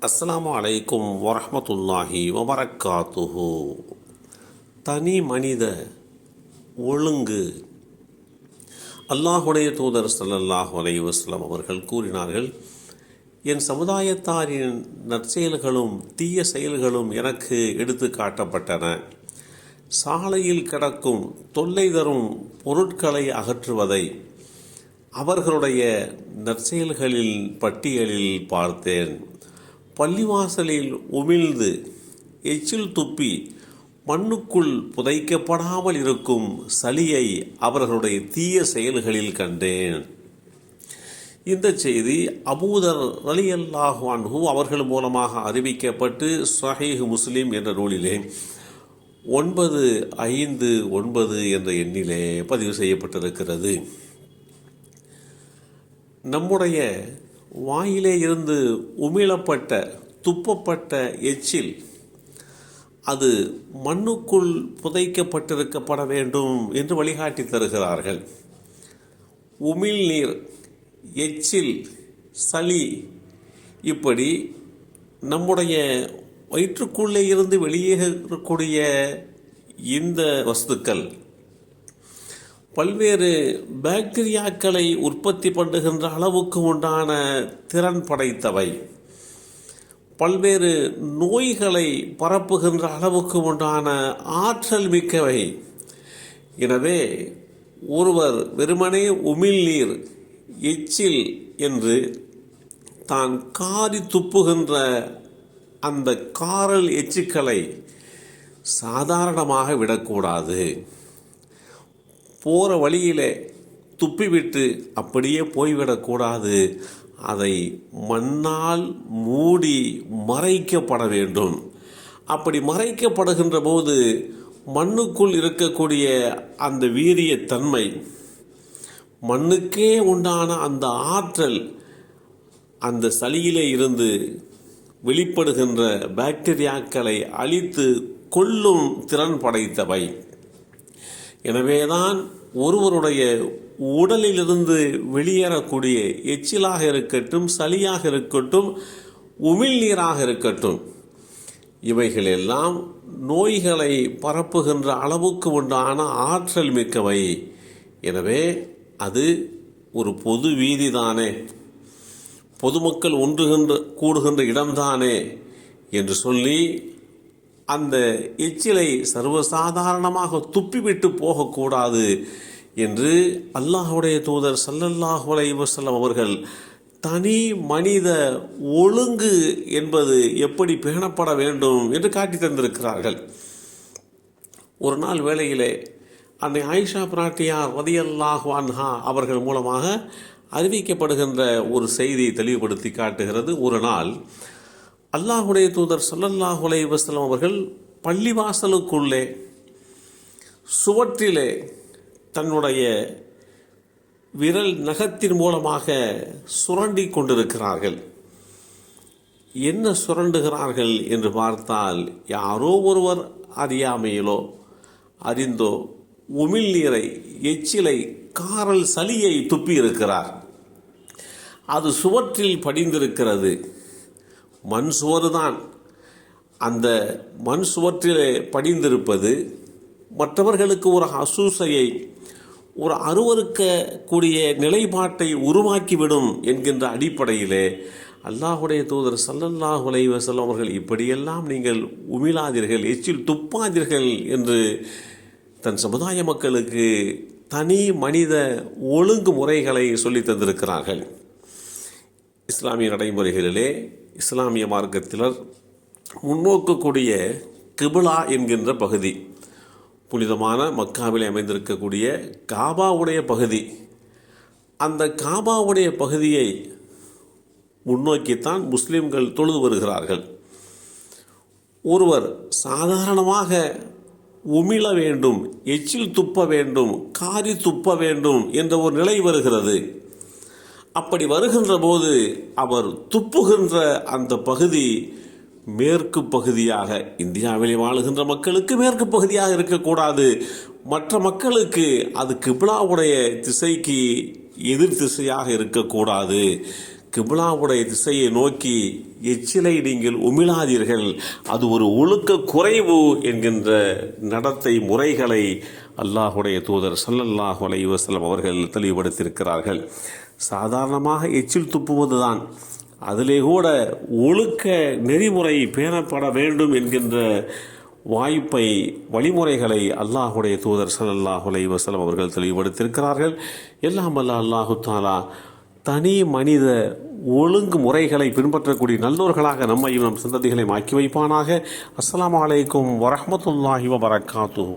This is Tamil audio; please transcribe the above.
அஸ்ஸலாமு அலைக்கும் வரஹ்மத்துல்லாஹி வபரக்காத்துஹு. தனி மனித ஒழுங்கு. அல்லாஹுடைய தூதர் ஸல்லல்லாஹு அலைஹி வஸல்லம் அவர்கள் கூறினார்கள், என் சமுதாயத்தாரின் நற்செயல்களும் தீய செயல்களும் எனக்கு எடுத்து காட்டப்பட்டன. சாலையில் கிடக்கும் தொல்லை தரும் பொருட்களை அகற்றுவதை அவர்களுடைய நற்செயல்களில் பட்டியலில் பார்த்தேன். பள்ளிவாசலில் உமிழ்ந்து எச்சில் துப்பி மண்ணுக்குள் புதைக்கப்படாமல் இருக்கும் சளியை அவர்களுடைய தீய செயல்களில் கண்டேன். இந்த செய்தி அபூதர் ரலியல்லாஹு அன்ஹு அவர்கள் மூலமாக அறிவிக்கப்பட்டு ஸஹீஹ் முஸ்லிம் என்ற நூலிலே 959 என்ற எண்ணிலே பதிவு செய்யப்பட்டிருக்கிறது. நம்முடைய வாயிலே இருந்து உமிழப்பட்ட துப்பப்பட்ட எச்சில் அது மண்ணுக்குள் புதைக்கப்பட்டிருக்கப்பட வேண்டும் என்று வழிகாட்டி தருகிறார்கள். உமிழ்நீர், எச்சில், சளி இப்படி நம்முடைய வயிற்றுக்குள்ளே இருந்து வெளியேறக்கூடிய இந்த வஸ்துக்கள் பல்வேறு பாக்டீரியாக்களை உற்பத்தி பண்ணுகின்ற அளவுக்கு உண்டான திறன் படைத்தவை, பல்வேறு நோய்களை பரப்புகின்ற அளவுக்கு உண்டான ஆற்றல் மிக்கவை. எனவே ஒருவர் வெறுமனே உமிழ்நீர், எச்சில் என்று தான் காரி துப்புகின்ற அந்த காரல் எச்சுக்களை சாதாரணமாக விடக்கூடாது. போகிற வழியிலே துப்பிவிட்டு அப்படியே போய்விடக்கூடாது. அதை மண்ணால் மூடி மறைக்கப்பட வேண்டும். அப்படி மறைக்கப்படுகின்ற போது மண்ணுக்குள் இருக்கக்கூடிய அந்த வீரியத்தன்மை, மண்ணுக்கே உண்டான அந்த ஆற்றல் அந்த சளியிலே இருந்து வெளிப்படுகின்ற பாக்டீரியாக்களை அழித்து கொல்லும் திறன் படைத்தவை. எனவேதான் ஒருவருடைய உடலிலிருந்து வெளியேறக்கூடிய எச்சிலாக இருக்கட்டும், சளியாக இருக்கட்டும், உமிழ்நீராக இருக்கட்டும், இவைகளெல்லாம் நோய்களை பரப்புகின்ற அளவுக்கு உண்டான ஆற்றல் மிக்கவை. எனவே அது ஒரு பொது வீதி தானே, பொதுமக்கள் கூடுகின்ற இடம்தானே என்று சொல்லி அந்த எச்சிலை சர்வசாதாரணமாக துப்பிவிட்டு போகக்கூடாது என்று அல்லாஹுடைய தூதர் ஸல்லல்லாஹு அலைஹி வஸல்லம் அவர்கள் தனி மனித ஒழுங்கு என்பது எப்படி பேணப்பட வேண்டும் என்று காட்டி தந்திருக்கிறார்கள். ஒரு நாள் வேளையிலே அன்னை ஆயிஷா பிராட்டியார் ரலியல்லாஹு அன்ஹா அவர்கள் மூலமாக அறிவிக்கப்படுகின்ற ஒரு செய்தியை தெளிவுபடுத்தி காட்டுகிறது. ஒரு நாள் அல்லாஹுடைய தூதர் ஸல்லல்லாஹு அலைஹி வஸல்லம் அவர்கள் பள்ளிவாசலுக்குள்ளே சுவற்றிலே தன்னுடைய விரல் நகத்தின் மூலமாக சுரண்டி கொண்டிருக்கிறார்கள். என்ன சுரண்டுகிறார்கள் என்று பார்த்தால், யாரோ ஒருவர் அறியாமையிலோ அறிந்தோ உமிழ்நீரை, எச்சிலை, காரல் சளியை துப்பி இருக்கிறார். அது சுவற்றில் படிந்திருக்கிறது. மண் சுவருதான். அந்த மண் சுவற்றிலே படிந்திருப்பது மற்றவர்களுக்கு ஒரு அசூசையை, ஒரு அருவருக்கக்கூடிய நிலைப்பாட்டை உருவாக்கிவிடும் என்கின்ற அடிப்படையிலே அல்லாஹுடைய தூதர் ஸல்லல்லாஹு அலைஹி வஸல்லம் அவர்கள் இப்படியெல்லாம் நீங்கள் உமிழாதீர்கள், எச்சில் துப்பாதீர்கள் என்று தன் சமுதாய மக்களுக்கு தனி மனித ஒழுங்கு முறைகளை சொல்லி தந்திருக்கிறார்கள். இஸ்லாமிய நடைமுறைகளிலே இஸ்லாமிய மார்க்கத்தினர் முன்னோக்கக்கூடிய கிபிலா என்கின்ற பகுதி, புனிதமான மக்காவிலே அமைந்திருக்கக்கூடிய காபாவுடைய பகுதி, அந்த காபாவுடைய பகுதியை முன்னோக்கித்தான் முஸ்லிம்கள் தொழுது வருகிறார்கள். ஒருவர் சாதாரணமாக உமிழ வேண்டும், எச்சில் துப்ப வேண்டும், காரி துப்ப வேண்டும் என்ற ஒரு நிலை வருகிறது. அப்படி வருகின்ற போது அவர் துப்புகின்ற அந்த பகுதி மேற்கு பகுதியாக, இந்தியாவிலே வாழுகின்ற மக்களுக்கு மேற்கு பகுதியாக இருக்கக்கூடாது, மற்ற மக்களுக்கு அது கிப்லாவுடைய திசைக்கு எதிர் திசையாக இருக்கக்கூடாது. கிப்லாவுடைய திசையை நோக்கி எச்சிலை நீங்கள் உமிழாதீர்கள், அது ஒரு ஒழுக்க குறைவு என்கின்ற நடத்தை முறைகளை அல்லாஹுடைய தூதர் ஸல்லல்லாஹு அலைஹி வஸல்லம் அவர்கள் தெளிவுபடுத்தியிருக்கிறார்கள். சாதாரணமாக எச்சில் துப்புவதுதான், அதிலே கூட ஒழுக்க நெறிமுறை பேணப்பட வேண்டும் என்கின்ற வாய்ப்பை வழிமுறைகளை அல்லாஹுடைய தூதர் ஸல்லல்லாஹு அலைஹி வஸல்லம் அவர்கள் தெளிவுபடுத்தியிருக்கிறார்கள். எல்லாம் வல்ல அல்லாஹு தஆலா தனி மனித ஒழுங்கு முறைகளை பின்பற்றக்கூடிய நல்லோர்களாக நம்மையும் நம் சந்ததிகளையும் ஆக்கி வைப்பானாக. அஸ்ஸலாமு அலைக்கும் வரஹ்மத்துல்லாஹி வபரகாத்துஹு.